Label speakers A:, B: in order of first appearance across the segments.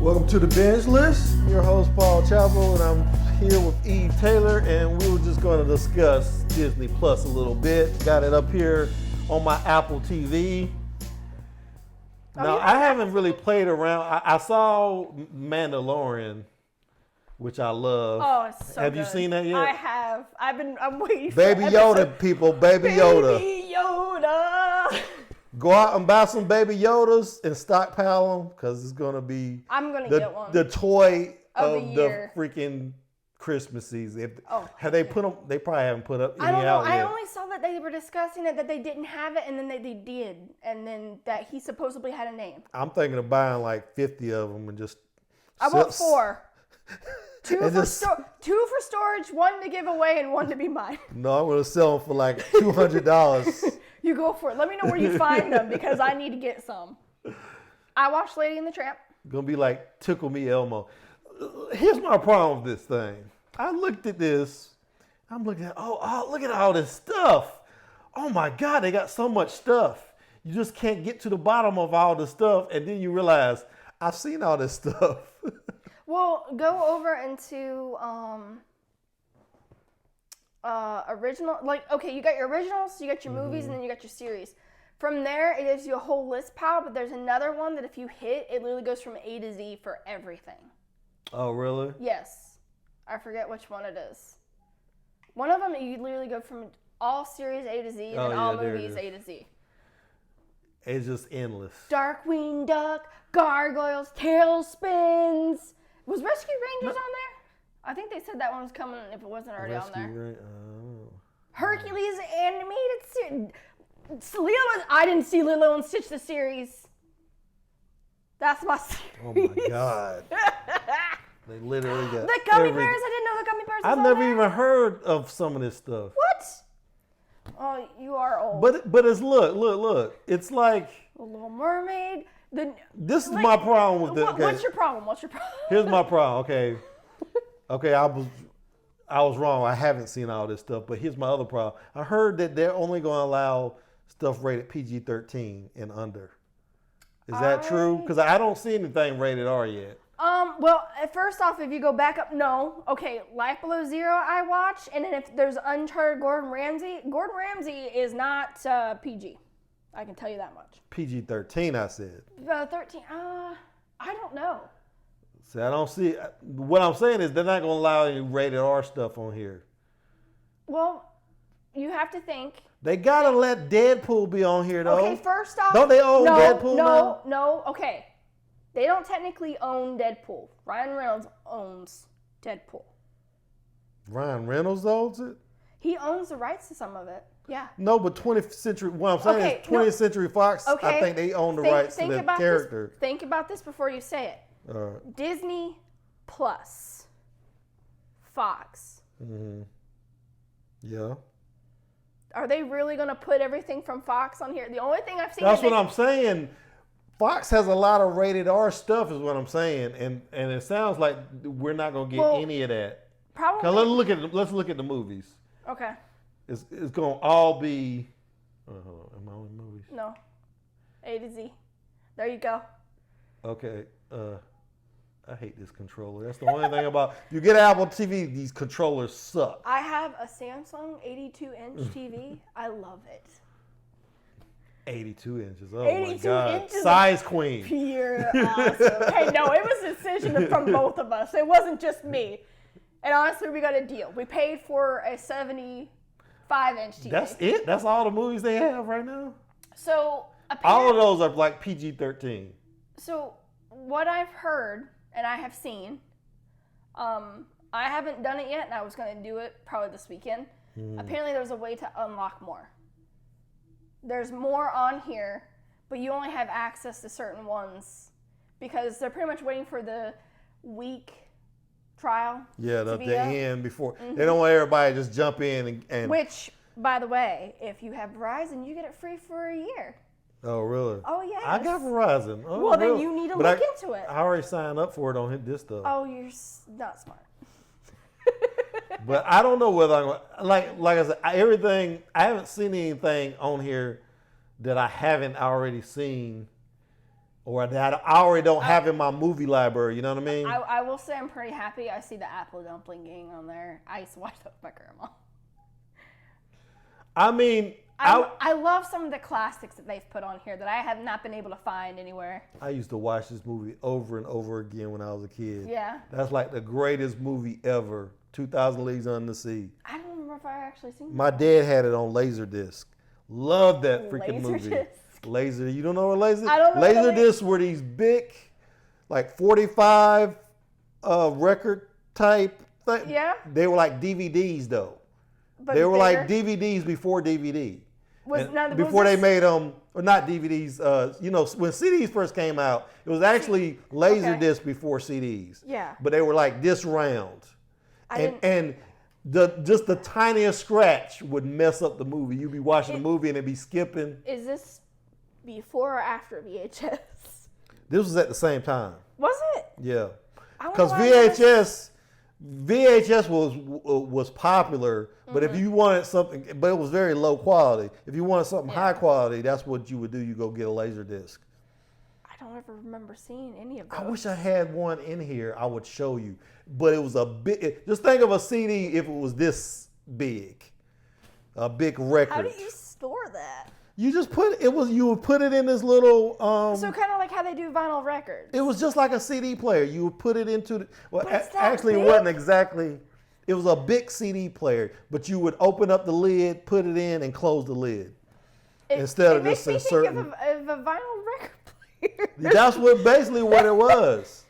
A: Welcome to the Binge List. I'm your host, Paul Chapel, and I'm here with Eve Taylor, and we were just going to discuss Disney Plus a little bit. Got it up here on my Apple TV. Now, I haven't really played around. I saw Mandalorian, which I love.
B: Oh, it's so
A: Have
B: good.
A: you seen that yet?
B: I have. I'm waiting for
A: Baby Yoda, people. Baby Yoda.
B: Baby Yoda.
A: Go out and buy some Baby Yodas and stockpile them, because it's going to be
B: I'm going to get one.
A: the toy
B: of
A: the freaking Christmas season. Have they put them? They probably haven't put up any
B: I don't know.
A: out yet.
B: I only saw that they were discussing it, that they didn't have it, and then they did, and then that he supposedly had a name.
A: I'm thinking of buying like 50 of them and just.
B: I want 4. Two for storage, 1 to give away, and 1 to be mine.
A: No, I'm gonna sell them for like $200.
B: You go for it. Let me know where you find them, because I need to get some. I watched Lady and the Tramp.
A: Gonna be like Tickle Me Elmo. Here's my problem with this thing. I looked at this. I'm looking at look at all this stuff. Oh my God, they got so much stuff. You just can't get to the bottom of all the stuff, and then you realize I've seen all this stuff.
B: Well, go over into original. Like, okay, you got your originals, you got your movies, and then you got your series. From there, it gives you a whole list pile, but there's another one that if you hit, it literally goes from A to Z for everything.
A: Oh, really?
B: Yes. I forget which one it is. One of them, you literally go from all series A to Z, and then all movies A to Z.
A: It's just endless.
B: Darkwing Duck, Gargoyles, Tailspins. Was Rescue Rangers on there? I think they said that one was coming if it wasn't already on there. Hercules animated series. I didn't see Lilo and Stitch the series. That's my series.
A: Oh my God. They literally got
B: the Gummy Bears. I didn't know the Gummy Bears was
A: I've
B: on
A: never
B: there.
A: even heard of some of this stuff.
B: What? Oh, you are old.
A: But it's look. It's like
B: The Little Mermaid.
A: This is my problem with this. Okay.
B: What's your problem?
A: Here's my problem. Okay, I was wrong. I haven't seen all this stuff, but here's my other problem. I heard that they're only going to allow stuff rated PG-13 and under. Is that true? Because I don't see anything rated R yet.
B: Well, first off, if you go back up, no. Okay, Life Below Zero I watch, and then if there's Uncharted Gordon Ramsay is not PG. I can tell you that much.
A: PG-13, I said.
B: 13, I don't know.
A: See, I don't see. What I'm saying is they're not going to allow any rated R stuff on here.
B: Well, you have to think.
A: They got to let Deadpool be on here, though.
B: Okay, first off.
A: Don't they own Deadpool now?
B: No, okay. They don't technically own Deadpool. Ryan Reynolds owns Deadpool.
A: Ryan Reynolds owns it?
B: He owns the rights to some of it. Yeah.
A: No, but 20th Century, what I'm saying is 20th Century Fox, I think they own the rights to the character.
B: Think about this before you say it. Disney Plus, Fox.
A: Mm-hmm. Yeah.
B: Are they really going to put everything from Fox on here? The only thing I've seen.
A: That's what I'm saying. Fox has a lot of rated R stuff, is what I'm saying, and it sounds like we're not going to get any of that.
B: Probably.
A: Let's look at the movies.
B: Okay.
A: It's going to all be. Am I on movies?
B: No. A to Z. There you go.
A: Okay. I hate this controller. That's the only thing about. You get Apple TV, these controllers suck.
B: I have a Samsung 82-inch TV. I love it.
A: 82 inches. Oh
B: 82
A: my God.
B: inches
A: Size queen.
B: Pure awesome. Hey, no, it was a decision from both of us. It wasn't just me. And honestly, we got a deal. We paid for a 75-inch TV.
A: That's it? That's all the movies they have right now?
B: So,
A: all of those are like PG-13.
B: So, what I've heard, and I have seen, I haven't done it yet, and I was going to do it probably this weekend. Apparently, there's a way to unlock more. There's more on here, but you only have access to certain ones because they're pretty much waiting for the week trial. Yeah,
A: the end before. Mm-hmm. They don't want everybody to just jump in and. Which,
B: by the way, if you have Verizon, you get it free for a year.
A: Oh, really?
B: Oh, yes.
A: I got Verizon. Oh,
B: well, then you need to look into it.
A: I already signed up for it on this stuff.
B: Oh, you're not smart.
A: But I don't know whether I'm like I said, I haven't seen anything on here that I haven't already seen or that I already don't have in my movie library. You know what I mean?
B: I will say I'm pretty happy. I see the apple dumpling gang on there. I used to watch that with my grandma.
A: I mean,
B: I love some of the classics that they've put on here that I have not been able to find anywhere.
A: I used to watch this movie over and over again when I was a kid.
B: Yeah.
A: That's like the greatest movie ever, 2,000 Leagues Under the Sea.
B: I don't remember if I actually seen
A: My dad had it on LaserDiscs. Loved that freaking movie.
B: LaserDisc?
A: You don't know what LaserDisc?
B: I don't know.
A: LaserDiscs were these big, like 45 record type thing.
B: Yeah.
A: They were like DVDs though.
B: But
A: they were
B: bigger?
A: like DVDs before DVD.
B: Before
A: they made them, or not DVDs. When CDs first came out, it was actually LaserDisc before CDs.
B: Yeah.
A: But they were like this round, and just the tiniest scratch would mess up the movie. You'd be watching the movie and it'd be skipping.
B: Is this before or after VHS?
A: This was at the same time.
B: Was it?
A: Yeah.
B: I
A: Because VHS was popular, but if you wanted something, but it was very low quality. If you wanted something high quality, that's what you would do. You go get a LaserDisc.
B: I don't ever remember seeing any of those.
A: I wish I had one in here. I would show you, but it was a big. Just think of a CD if it was this big, a big record.
B: How do you store that?
A: You just you would put it in this little.
B: So kind of like how they do vinyl records.
A: It was just like a CD player. You would put it into
B: actually
A: it wasn't exactly. It was a big CD player, but you would open up the lid, put it in, and close the lid instead of just inserting.
B: It makes me think of a vinyl record player.
A: That's basically what it was.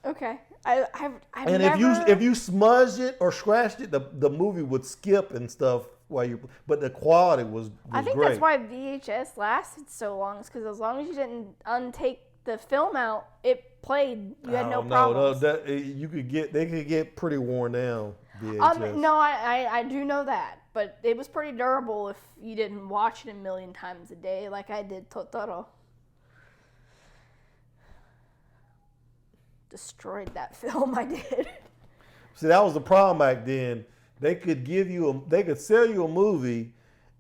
B: Okay,
A: if you smudged it or scratched it, the movie would skip and stuff but the quality was
B: I think
A: great.
B: that's why VHS lasted so long. Is because as long as you didn't untake the film out, it played. You had no problems.
A: They could get pretty worn down. VHS.
B: No, I do know that, but it was pretty durable if you didn't watch it a million times a day, like I did Totoro. Destroyed that film. I did.
A: See, that was the problem back then. They could sell you a movie,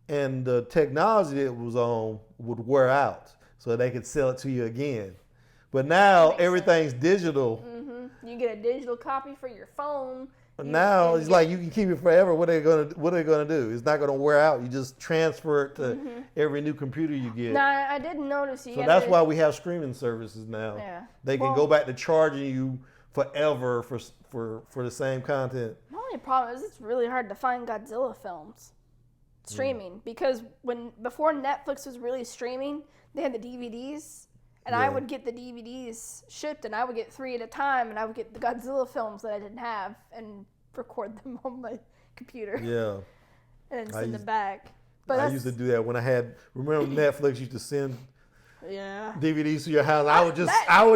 A: and the technology that it was on would wear out, so they could sell it to you again. But now everything's digital.
B: Mm-hmm. You get a digital copy for your phone.
A: Now it's like you can keep it forever. What are they gonna do? It's not gonna wear out. You just transfer it to every new computer you get.
B: No, I did notice you.
A: So that's why we have streaming services now.
B: Yeah.
A: They can go back to charging you forever for the same content.
B: My only problem is it's really hard to find Godzilla films streaming because before Netflix was really streaming, they had the DVDs, and I would get the DVDs shipped, and I would get 3 at a time, and I would get the Godzilla films that I didn't have and record them on my computer.
A: Yeah.
B: And then send them back. But
A: I used to do that when remember Netflix used to send
B: Yeah.
A: DVDs to your house. I would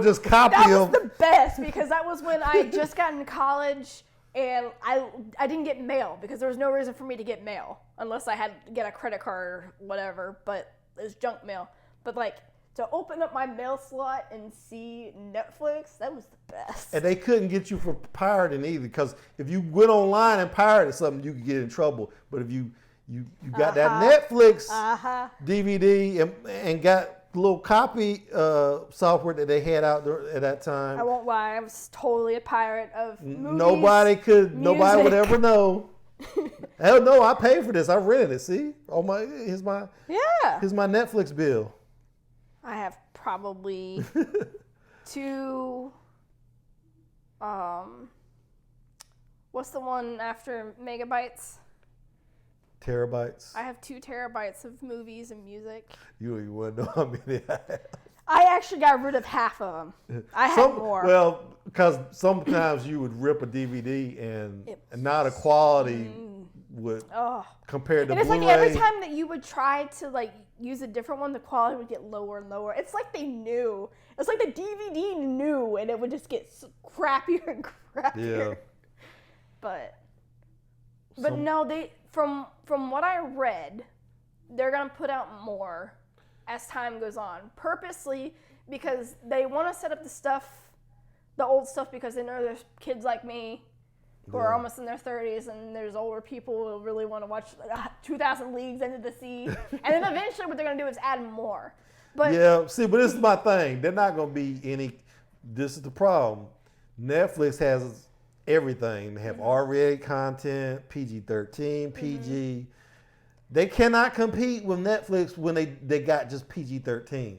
A: just copy them.
B: That was the best because that was when I just got into college and I didn't get mail because there was no reason for me to get mail unless I had to get a credit card or whatever, but it was junk mail. But like to open up my mail slot and see Netflix, that was the best.
A: And they couldn't get you for pirating either because if you went online and pirated something, you could get in trouble. But if you got that Netflix DVD and got little copy software that they had out there at that time.
B: I won't lie, I was totally a pirate of movies.
A: Nobody would ever know. Hell no, I paid for this. I rented it. See, here's my Netflix bill.
B: I have probably 2. What's the one after megabytes?
A: Terabytes.
B: I have 2 terabytes of movies and music.
A: You don't even want to know how many I have.
B: I actually got rid of half of them. I had more.
A: Well, because sometimes you would rip a DVD and now the quality would compared to
B: and it's
A: Blu-ray.
B: like every time that you would try to like use a different one, the quality would get lower and lower. It's like they knew. It's like the DVD knew, and it would just get crappier and crappier. Yeah. But no, they from what I read, they're gonna put out more as time goes on, purposely because they want to set up the old stuff, because they know there's kids like me who are almost in their 30s, and there's older people who really want to watch 2,000 Leagues Under the Sea, and then eventually what they're gonna do is add more. But
A: yeah, see, but this is my thing. They're not going to be any. This is the problem. Netflix has everything. They have R-rated content, PG-13, PG. They cannot compete with Netflix when they got just PG-13.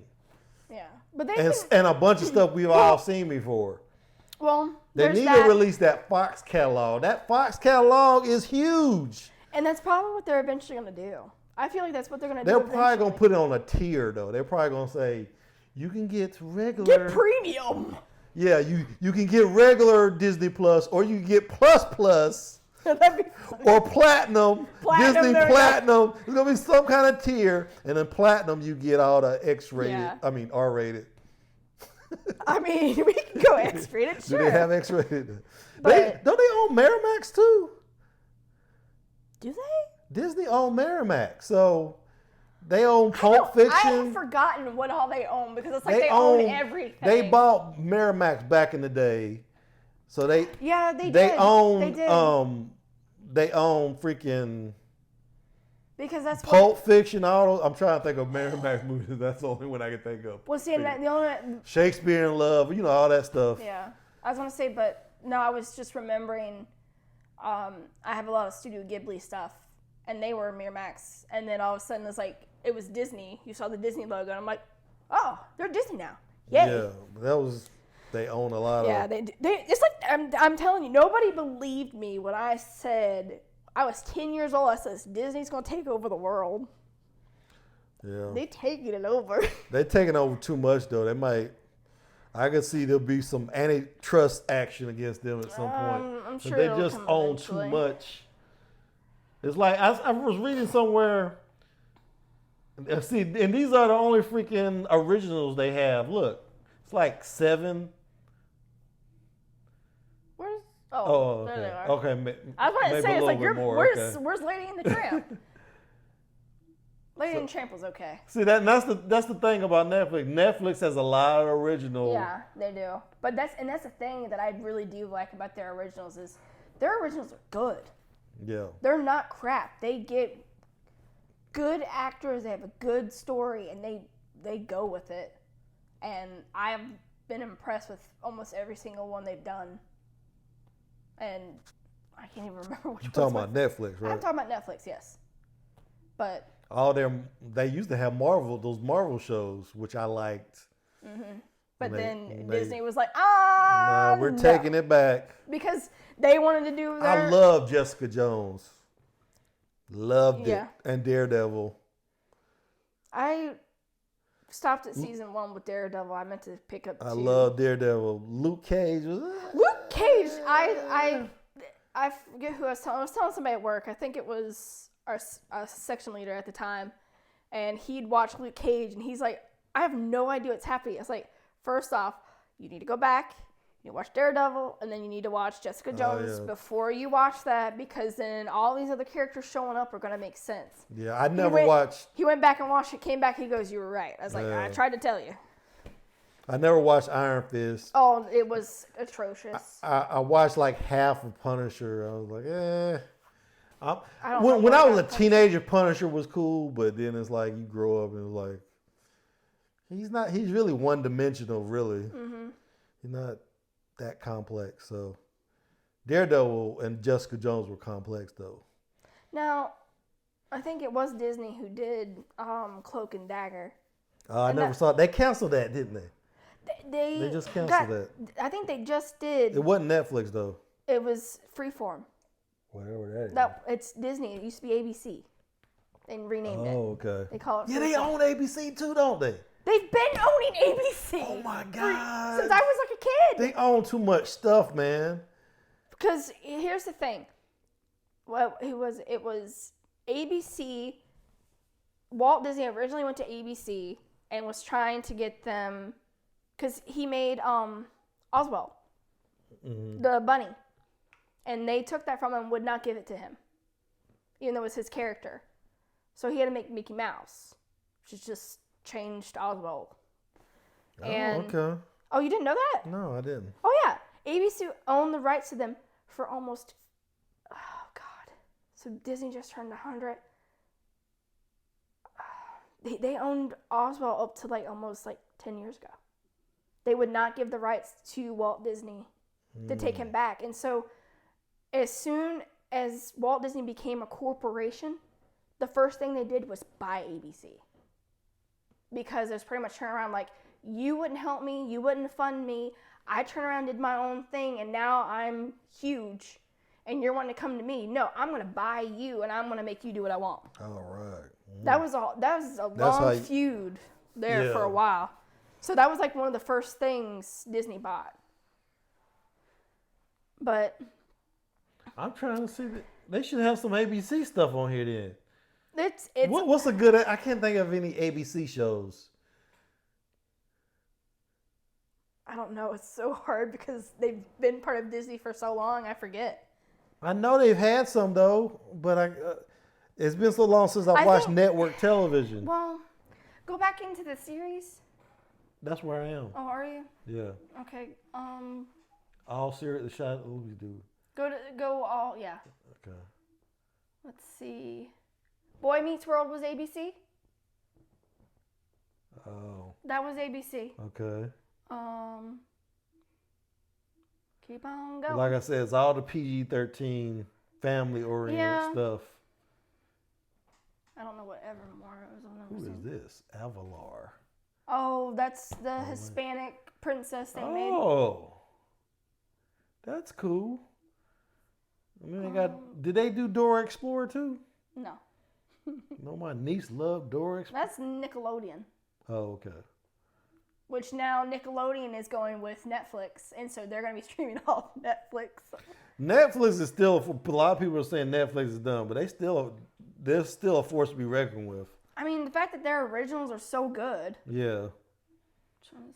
B: yeah, but
A: And a bunch of stuff we've all seen before.
B: Well,
A: They need to release that Fox catalog. That Fox catalog is huge.
B: And that's probably what they're eventually going to do. I feel like that's what they're going to do.
A: They're probably going to put it on a tier, though. They're probably going to say, you can get regular.
B: Get premium.
A: Yeah, you can get regular Disney Plus, or you can get Plus,
B: That'd be funny.
A: or Platinum. Disney
B: there we go.
A: Platinum. There's going to be some kind of tier, and then Platinum you get all the X-rated, R-rated.
B: I mean, we can go X-rated, sure.
A: Do they have X-rated?
B: But-
A: Don't they own Miramax, too?
B: Do they?
A: Disney own Miramax, so they own Pulp Fiction.
B: I have forgotten what all they own because it's like they own everything.
A: They bought Miramax back in the day, so they
B: did.
A: They own
B: They did.
A: They own freaking
B: because that's
A: Pulp Fiction. All those, I'm trying to think of Miramax movies. That's the only one I can think of.
B: Well, see, and the only
A: Shakespeare in Love, all that stuff.
B: yeah, I was gonna say, but no, I was just remembering. I have a lot of Studio Ghibli stuff, and they were Miramax, and then all of a sudden it was Disney. You saw the Disney logo, and I'm like, oh, they're Disney now. Yay.
A: Yeah, they own a lot of.
B: Yeah, they it's like I'm telling you, nobody believed me when I said I was 10 years old. I said Disney's gonna take over the world.
A: Yeah,
B: they taking it over.
A: They're taking over too much though. They might. I could see there'll be some antitrust action against them at some point.
B: I'm sure
A: they just own too much. It's like I was reading somewhere. See, and these are the only freaking originals they have. Look, it's like 7.
B: Where's?
A: Oh,
B: there they are.
A: Okay,
B: I was about to say, it's like where's Lady and the Tramp? Lady and the Tramp was okay.
A: See that's the thing about Netflix. Netflix has a lot of originals.
B: Yeah, they do. But that's the thing that I really do like about their originals is their originals are good.
A: Yeah.
B: They're not crap. They get good actors. They have a good story, and they go with it. And I've been impressed with almost every single one they've done. And I can't even remember which one.
A: You're talking about Netflix, right?
B: I'm talking about Netflix, yes. But
A: they used to have those Marvel shows, which I liked.
B: Mm-hmm. But then Disney was like, no,
A: we're taking it back.
B: Because they wanted to do their...
A: I love Jessica Jones. Loved it. And Daredevil.
B: I stopped at season 1 with Daredevil. I meant to pick up 2.
A: I love Daredevil. Luke Cage was...
B: Luke Cage, I forget who I was telling. I was telling somebody at work. I think it was our section leader at the time. And he'd watched Luke Cage, and he's like, I have no idea what's happening. It's like, first off, you need to go back, you need to watch Daredevil, and then you need to watch Jessica Jones before you watch that, because then all these other characters showing up are going to make sense.
A: Yeah, I never watched...
B: He went back and watched it, came back, he goes, you were right. I was like, I tried to tell you.
A: I never watched Iron Fist.
B: Oh, it was atrocious.
A: I watched like half of Punisher. I was like,
B: When
A: I was a teenager, Punisher was cool, but then it's like you grow up and it's like, he's really one-dimensional, really. Mm-hmm. He's not that complex. So Daredevil and Jessica Jones were complex, though.
B: Now, I think it was Disney who did Cloak and Dagger.
A: I never saw it. They canceled that, didn't they?
B: They
A: just canceled that.
B: I think they just did.
A: It wasn't Netflix, though.
B: It was Freeform.
A: Whatever that is.
B: No, it's Disney. It used to be ABC. They renamed it.
A: Oh, okay.
B: They call it Freeform.
A: Yeah, they own ABC too, don't they?
B: They've been owning ABC.
A: Oh my God.
B: Since I was like a kid.
A: They own too much stuff, man.
B: Because here's the thing. Well, it was ABC. Walt Disney originally went to ABC and was trying to get them, because he made Oswald, the bunny. And they took that from him and would not give it to him, even though it was his character. So he had to make Mickey Mouse, which is just changed Oswald.
A: Okay.
B: Oh, you didn't know that?
A: No, I didn't.
B: Oh, yeah. ABC owned the rights to them for almost, oh, God. So Disney just turned 100. they owned Oswald up to like almost like 10 years ago. They would not give the rights to Walt Disney to take him back. And so as soon as Walt Disney became a corporation, the first thing they did was buy ABC. Because it was pretty much turn around like, you wouldn't help me, you wouldn't fund me, I turned around and did my own thing, and now I'm huge, and you're wanting to come to me. No, I'm going to buy you, and I'm going to make you do what I want.
A: All right.
B: That was a long feud there for a while. So that was like one of the first things Disney bought. But
A: I'm trying to see that they should have some ABC stuff on here then.
B: It's
A: what's a good? I can't think of any ABC shows.
B: I don't know. It's so hard because they've been part of Disney for so long. I forget.
A: I know they've had some though, but it's been so long since I've watched network television.
B: Well, go back into the series.
A: That's where I am.
B: Oh, are you?
A: Yeah.
B: Okay.
A: All series. The shot. What do we do?
B: Go all. Yeah.
A: Okay.
B: Let's see. Boy Meets World was ABC.
A: Oh.
B: That was ABC.
A: Okay.
B: Keep on going.
A: Like I said, it's all the PG-13 family-oriented stuff.
B: I don't know what Evermore was on.
A: Who is this? Avalar.
B: Oh, that's the Hispanic princess they made.
A: Oh. That's cool. I mean, did they do Dora Explorer too?
B: No.
A: No, my niece loved Dora Explorer.
B: That's Nickelodeon.
A: Oh, okay.
B: Which now Nickelodeon is going with Netflix, and so they're going to be streaming off Netflix.
A: Netflix is still, a lot of people are saying Netflix is done, but they're still a force to be reckoned with.
B: I mean, the fact that their originals are so good.
A: Yeah.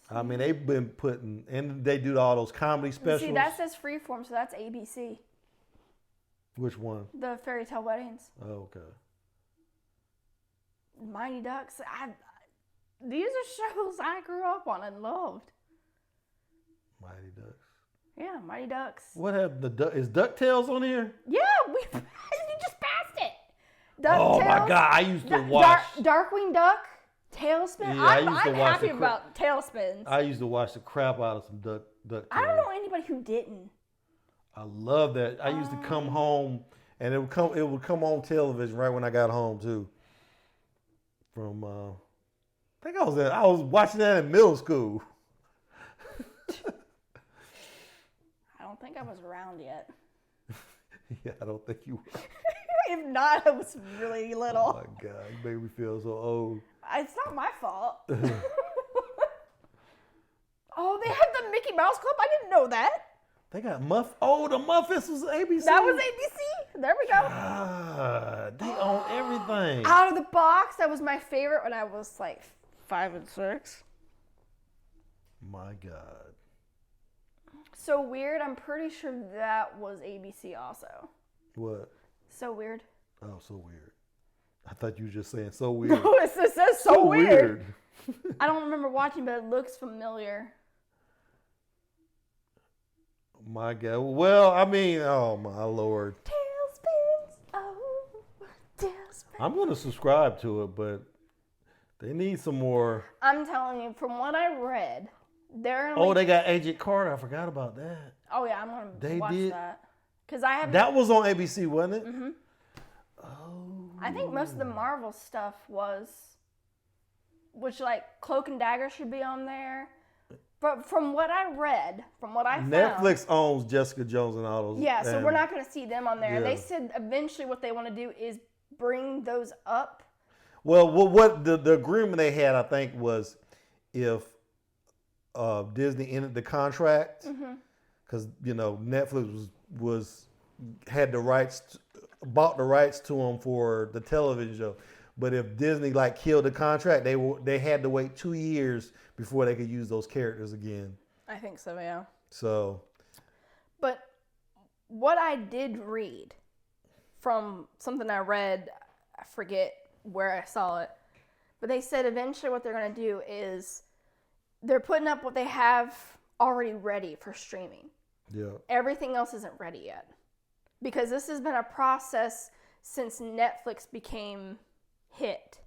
A: I mean, they've been putting, and they do all those comedy specials.
B: See, that says Freeform, so that's ABC.
A: Which one?
B: The Fairy Tale Weddings.
A: Oh, okay.
B: Mighty Ducks. These are shows I grew up on and loved.
A: Mighty Ducks.
B: Yeah, Mighty Ducks.
A: What happened? Is DuckTales on here?
B: Yeah, you just passed it. DuckTales.
A: Oh my God, I used to watch
B: Darkwing Duck, Tailspin.
A: Yeah,
B: I'm happy about Tailspins.
A: I used to watch the crap out of some DuckTales.
B: I don't know anybody who didn't.
A: I love that. I used to come home and it would come on television right when I got home too. From I think I was watching that in middle school.
B: I don't think I was around yet.
A: Yeah, I don't think you were.
B: If not, I was really little.
A: Oh my God, you made me feel so old.
B: It's not my fault. Oh, they have the Mickey Mouse Club? I didn't know that.
A: They got Oh, the Muffets was ABC.
B: That was ABC. There we go.
A: God, they own everything.
B: Out of the Box. That was my favorite when I was like 5 and 6.
A: My God.
B: So Weird. I'm pretty sure that was ABC also.
A: What?
B: So Weird.
A: Oh, So Weird. I thought you were just saying So Weird.
B: No, it says So Weird. I don't remember watching, but it looks familiar.
A: My God. Well, I mean, oh my Lord.
B: Tailspins. Oh, tailspins.
A: I'm going to subscribe to it, but they need some more.
B: I'm telling you, from what I read, they're
A: they got Agent Carter. I forgot about that.
B: Oh yeah, I'm gonna watch that because I haven't.
A: That was on ABC, wasn't it?
B: Mm-hmm.
A: Oh.
B: I think most of the Marvel stuff was, which like Cloak and Dagger should be on there. But from what I read, from what I found,
A: Netflix owns Jessica Jones and all those.
B: Yeah, so we're not going to see them on there.
A: Yeah.
B: And they said eventually what they want to do is bring those up.
A: Well, what the agreement they had, I think, was if Disney ended the contract, because Netflix had the rights, bought the rights to them for the television show. But if Disney killed the contract, they had to wait 2 years before they could use those characters again.
B: I think so, yeah.
A: So.
B: But what I did read from something I read, I forget where I saw it, but they said eventually what they're going to do is they're putting up what they have already ready for streaming.
A: Yeah.
B: Everything else isn't ready yet. Because this has been a process since Netflix became hit.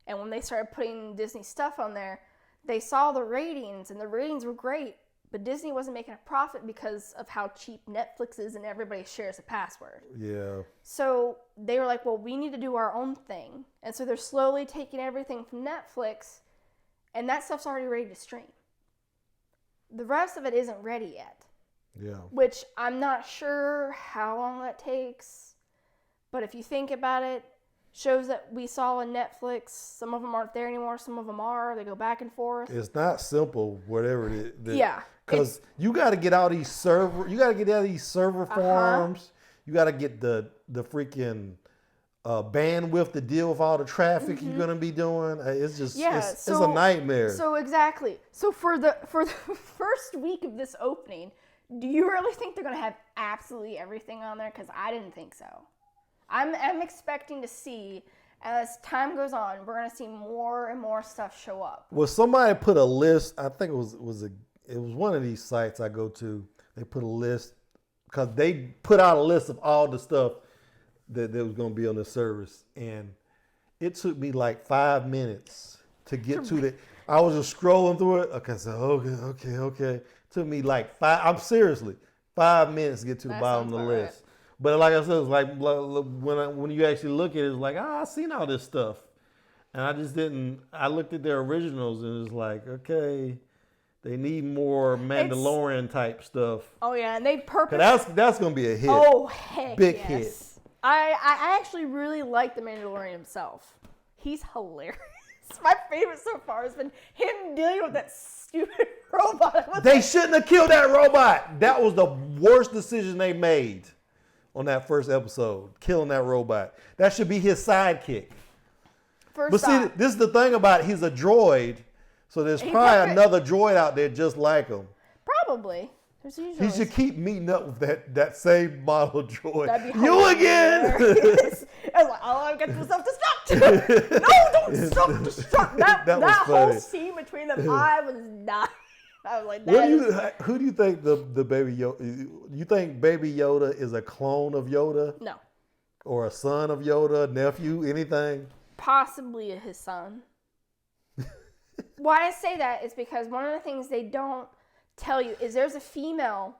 B: And when they started putting Disney stuff on there, they saw the ratings, and the ratings were great. But Disney wasn't making a profit because of how cheap Netflix is and everybody shares a password.
A: Yeah.
B: So they were like, well, we need to do our own thing. And so they're slowly taking everything from Netflix, and that stuff's already ready to stream. The rest of it isn't ready yet.
A: Yeah.
B: Which I'm not sure how long that takes. But if you think about it, shows that we saw on Netflix, some of them aren't there anymore, some of them are. They go back and forth.
A: It's not simple, whatever it is.
B: Yeah.
A: Because you got to get all these server farms. You got to get the freaking bandwidth to deal with all the traffic you're gonna be doing. It's just it's a nightmare.
B: So exactly. So for the first week of this opening, do you really think they're gonna have absolutely everything on there? Because I didn't think so. I'm expecting to see, as time goes on, we're gonna see more and more stuff show up.
A: Well, somebody put a list. I think it was one of these sites I go to. They put a list because they put out a list of all the stuff that was going to be on the service, and it took me like 5 minutes to get to it. I was just scrolling through it. Okay, so okay. It took me like 5 minutes to get to the bottom of the list. Right. But like I said, it's like when you actually look at it, it's like, I've seen all this stuff, and I just didn't. I looked at their originals, and it's like, okay. They need more Mandalorian type stuff.
B: Oh yeah, and they purposely.
A: That's gonna be a hit.
B: Oh heck,
A: big
B: yes.
A: hit.
B: I actually really like the Mandalorian himself. He's hilarious. My favorite so far has been him dealing with that stupid robot.
A: They shouldn't have killed that robot. That was the worst decision they made on that first episode. Killing that robot. That should be his sidekick. But see, this is the thing about it. He's a droid. So there's probably another droid out there just like him.
B: Probably. There's usually.
A: He should keep meeting up with that same model droid.
B: That'd be
A: you again!
B: I was like, I've got to self-destruct. No, don't self-destruct. That whole scene between them, I was not. I was like,
A: who do you think the baby Yoda? You think Baby Yoda is a clone of Yoda?
B: No.
A: Or a son of Yoda, nephew, anything?
B: Possibly his son. Why I say that is because one of the things they don't tell you is there's a female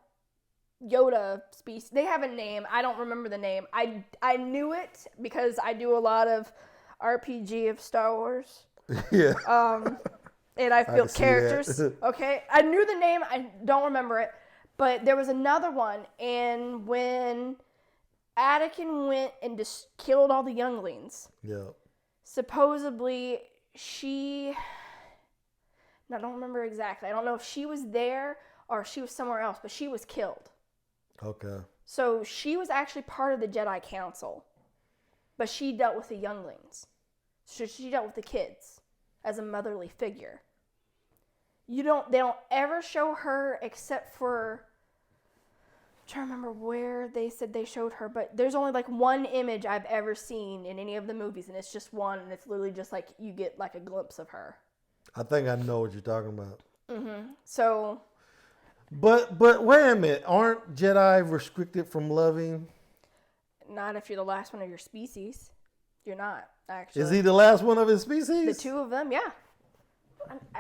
B: Yoda species. They have a name. I don't remember the name. I knew it because I do a lot of RPG of Star Wars.
A: Yeah.
B: And I built characters. Okay. I knew the name. I don't remember it. But there was another one. And when Anakin went and just killed all the younglings.
A: Yeah.
B: Supposedly I don't remember exactly. I don't know if she was there or if she was somewhere else, but she was killed.
A: Okay.
B: So she was actually part of the Jedi Council, but she dealt with the younglings. So she dealt with the kids as a motherly figure. They don't ever show her except for, I'm trying to remember where they said they showed her, but there's only like one image I've ever seen in any of the movies, and it's just one, and it's literally just like you get like a glimpse of her.
A: I think I know what you're talking about.
B: Mm-hmm. So.
A: But wait a minute. Aren't Jedi restricted from loving?
B: Not if you're the last one of your species. You're not, actually.
A: Is he the last one of his species?
B: The two of them, yeah.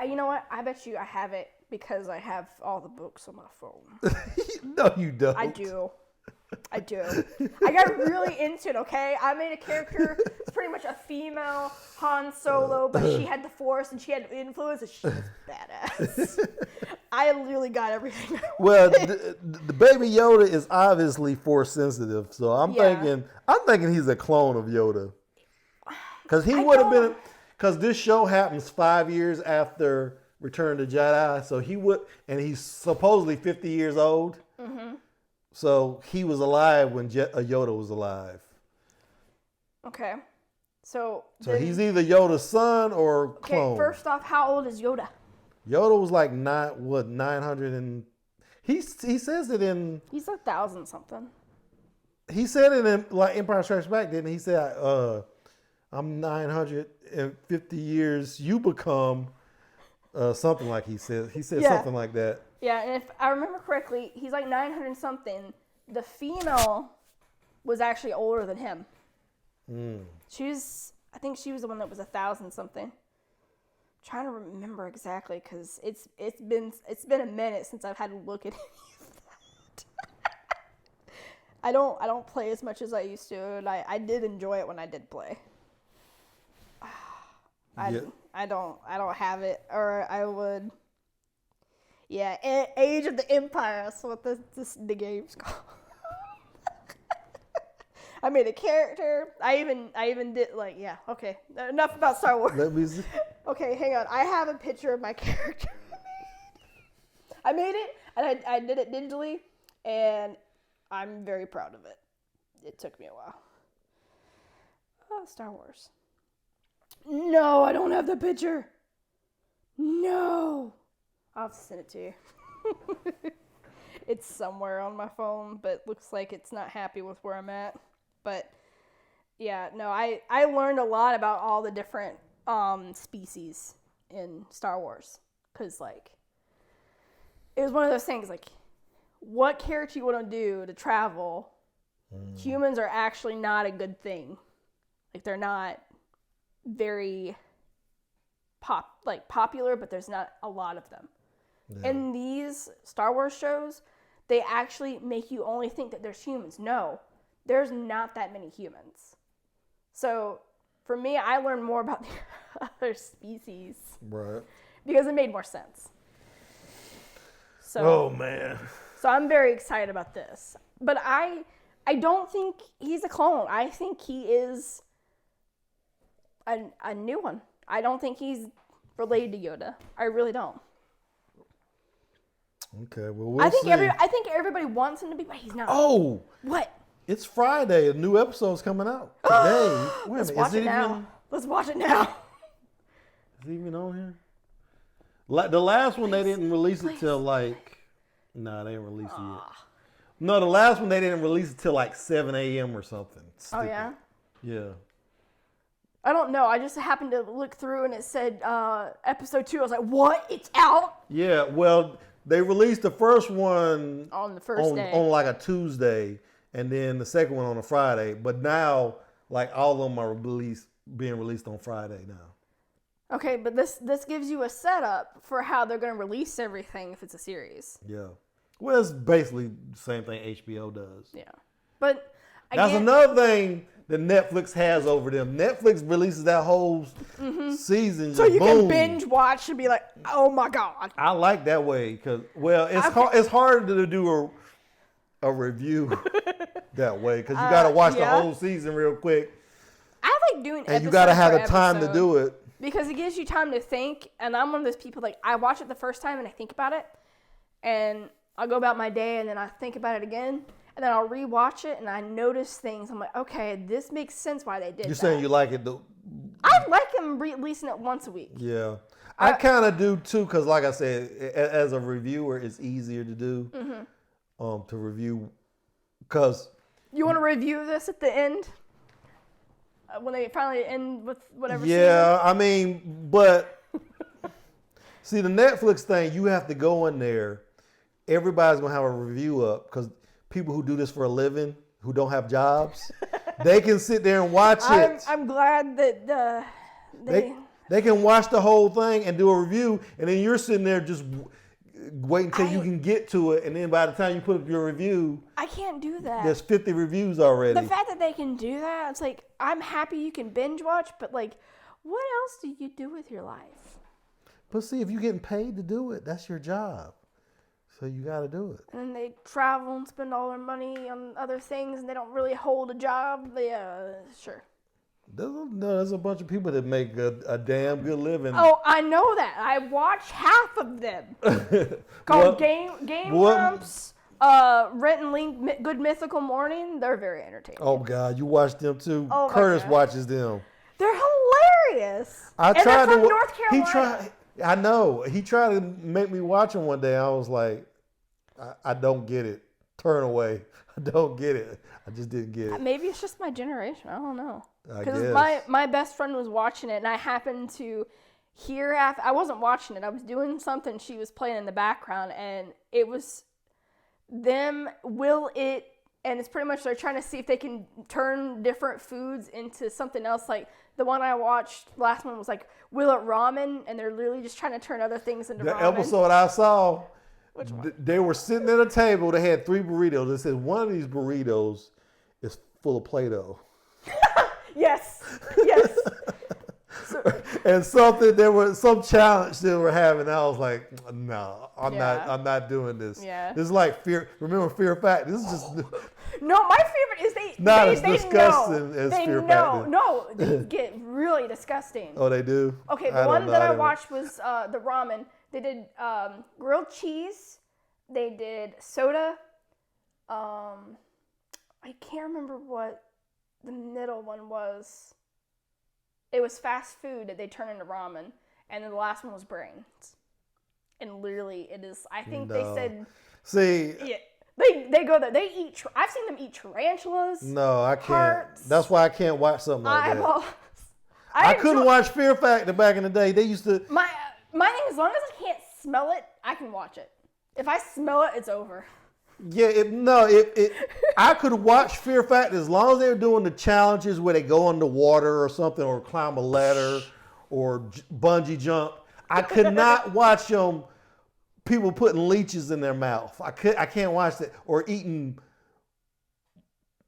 B: You know what? I bet you I have it because I have all the books on my phone.
A: No, you don't.
B: I do. I got really into it, okay? I made a character. It's pretty much a female Han Solo, but she had the Force and she had influence and she was badass. I really got everything.
A: Well, the baby Yoda is obviously Force sensitive, so I'm thinking he's a clone of Yoda. Because he would have been, because this show happens 5 years after Return of the Jedi, so he would, and he's supposedly 50 years old. Mm-hmm. So he was alive when Yoda was alive.
B: Okay. So
A: he's either Yoda's son or clone.
B: Okay, first off, how old is Yoda?
A: Yoda was like 900 and he says it in.
B: He's 1,000 something.
A: He said it in like Empire Strikes Back, didn't he? He said, "I'm 950 years. You become something," like he said. He said something like that.
B: Yeah, and if I remember correctly, he's like 900 something. The female was actually older than him. She's, I think she was the one that was 1,000 something. I'm trying to remember exactly because it's been a minute since I've had to look at any of that. I don't play as much as I used to, and I did enjoy it when I did play. I don't have it, or I would. Yeah, Age of the Empire. That's what the game's called. I made a character. I even did okay. Enough about Star Wars.
A: Let me see.
B: Okay, hang on. I have a picture of my character I made it, and I did it digitally, and I'm very proud of it. It took me a while. Star Wars. No, I don't have the picture. No. I'll have to send it to you. It's somewhere on my phone, but looks like it's not happy with where I'm at. But yeah, no, I learned a lot about all the different species in Star Wars. Because, it was one of those things, what character you want to do to travel, humans are actually not a good thing. They're not very popular, but there's not a lot of them. Yeah. In these Star Wars shows, they actually make you only think that there's humans. No, there's not that many humans. So for me, I learned more about the other species.
A: Right.
B: Because it made more sense. So,
A: oh man.
B: So I'm very excited about this. But I don't think he's a clone. I think he is a new one. I don't think he's related to Yoda. I really don't.
A: Okay, well, we'll
B: I think
A: see.
B: I think everybody wants him to be, but he's not.
A: Oh!
B: What?
A: It's Friday. A new episode's coming out today. Wait a
B: Let's
A: minute.
B: watch
A: Is
B: it
A: it
B: now.
A: even,
B: Let's watch it now.
A: is it even on here? The last one, they didn't release it till they didn't release it yet. No, the last one, they didn't release it till 7 a.m. or something.
B: Oh, yeah?
A: Yeah.
B: I don't know. I just happened to look through and it said episode 2. I was like, what? It's out?
A: Yeah, well, they released the first one
B: on the first day.
A: On a Tuesday, and then the second one on a Friday. But now, all of them are being released on Friday now.
B: Okay, but this gives you a setup for how they're going to release everything if it's a series.
A: Yeah. Well, it's basically the same thing HBO does.
B: Yeah. But
A: that's another thing that Netflix has over them. Netflix releases that whole season.
B: So you can binge watch and be like, oh my God.
A: I like that way because, it's harder to do a review that way because you got to watch the whole season real quick.
B: I like doing episodes.
A: And you got to have the time to do it.
B: Because it gives you time to think. And I'm one of those people, I watch it the first time and I think about it. And I'll go about my day and then I think about it again. And then I'll rewatch it and I notice things. I'm like, okay, this makes sense why they did that.
A: You're saying you like it though?
B: I like them releasing it once a week.
A: Yeah. I kind of do too because like I said, as a reviewer, it's easier to do. To review. Because...
B: You want to review this at the end? When they finally end with whatever
A: Yeah,
B: season?
A: I mean, but... See, the Netflix thing, you have to go in there. Everybody's going to have a review up because people who do this for a living, who don't have jobs, they can sit there and watch it.
B: I'm glad that
A: they can watch the whole thing and do a review, and then you're sitting there just waiting until you can get to it, and then by the time you put up your review,
B: I can't do that.
A: There's 50 reviews already.
B: The fact that they can do that, it's like, I'm happy you can binge watch, but what else do you do with your life?
A: But see, if you're getting paid to do it, that's your job. So you got to do it.
B: And then they travel and spend all their money on other things, and they don't really hold a job. Sure.
A: There's a bunch of people that make a damn good living.
B: Oh, I know that. I watch half of them. Called Game Grumps, Rent and Link, Good Mythical Morning. They're very entertaining.
A: Oh, God. You watch them, too?
B: Oh,
A: Curtis watches them.
B: They're hilarious.
A: They're from
B: North Carolina.
A: I know. He tried to make me watch them one day. I was like, I don't get it. Turn away. I don't get it. I just didn't get it.
B: Maybe it's just my generation. I don't know.
A: I guess.
B: Because my best friend was watching it, and I happened to hear after. I wasn't watching it. I was doing something. She was playing in the background, and it was them. Will it and it's pretty much they're trying to see if they can turn different foods into something else. Like the one I watched, the last one was like, will it ramen? And they're literally just trying to turn other things into ramen.
A: The episode I saw,
B: Which one?
A: They were sitting at a table. They had 3 burritos. They said one of these burritos is full of Play-Doh.
B: Yes. Yes.
A: And there was some challenge they were having. I was like, no, I'm not doing this.
B: Yeah.
A: This is like Fear. Remember Fear Factor? This is just
B: no. My favorite is they
A: disgusting
B: know.
A: as
B: They
A: Fear
B: know.
A: Factor.
B: No, they get really disgusting.
A: Oh, they do.
B: Okay, the one that I watched was the ramen. They did grilled cheese. They did soda. I can't remember what the middle one was. It was fast food that they turn into ramen, and then the last one was brains. And literally, it is. I think they said.
A: See.
B: Yeah, they go there. They eat. I've seen them eat tarantulas.
A: No, I can't.
B: Hearts,
A: That's why I can't watch something like that. I couldn't watch Fear Factor back in the day. They used to.
B: My thing, as long as I can't smell it, I can watch it. If I smell it, it's over.
A: Yeah, I could watch Fear Factor as long as they were doing the challenges where they go underwater or something, or climb a ladder, or bungee jump. I could not watch people putting leeches in their mouth. I can't watch that, or eating.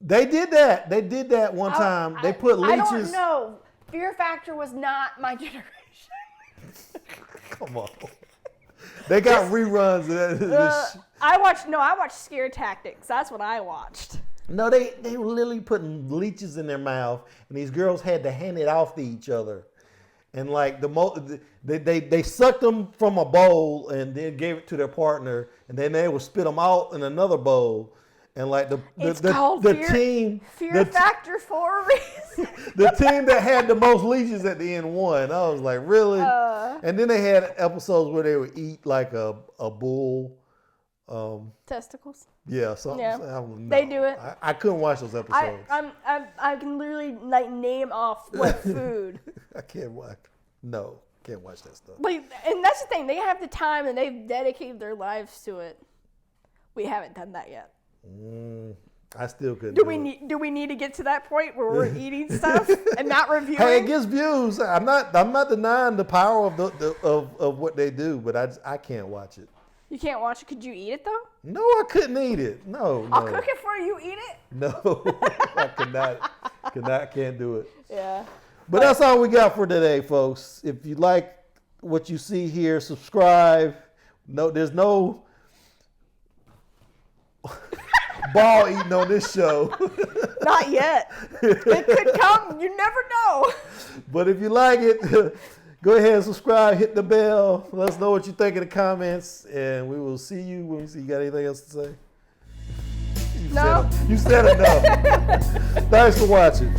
A: They did that. They did that one time. They put leeches.
B: I don't know. Fear Factor was not my generation.
A: Come on. They got reruns of this.
B: I watched Scare Tactics. That's what I watched.
A: No, they were literally putting leeches in their mouth, and these girls had to hand it off to each other. And like they sucked them from a bowl and then gave it to their partner, and then they would spit them out in another bowl. And like the team
B: Fear Factor for a reason.
A: The team that had the most leeches at the end won. I was like, really? And then they had episodes where they would eat like a bull.
B: Testicles.
A: Yeah, something.
B: Yeah.
A: No,
B: they do it.
A: I couldn't watch those episodes.
B: I can literally like name off what food.
A: I can't watch. No, can't watch that stuff.
B: Like, and that's the thing. They have the time and they've dedicated their lives to it. We haven't done that yet.
A: I still couldn't.
B: Do we need to get to that point where we're eating stuff and not reviewing?
A: Hey, it gets views. I'm not denying the power of what they do, but I can't watch it.
B: You can't watch it. Could you eat it though?
A: No, I couldn't eat it. No.
B: I'll cook it for you. Eat it.
A: No, I can't do it.
B: Yeah.
A: But that's all we got for today, folks. If you like what you see here, subscribe. No, there's no ball eating on this show.
B: Not yet. It could come. You never know.
A: But if you like it, go ahead and subscribe, hit the bell. Let us know what you think in the comments, and we will see you when we see. You got anything else to say? You said enough. Thanks for watching.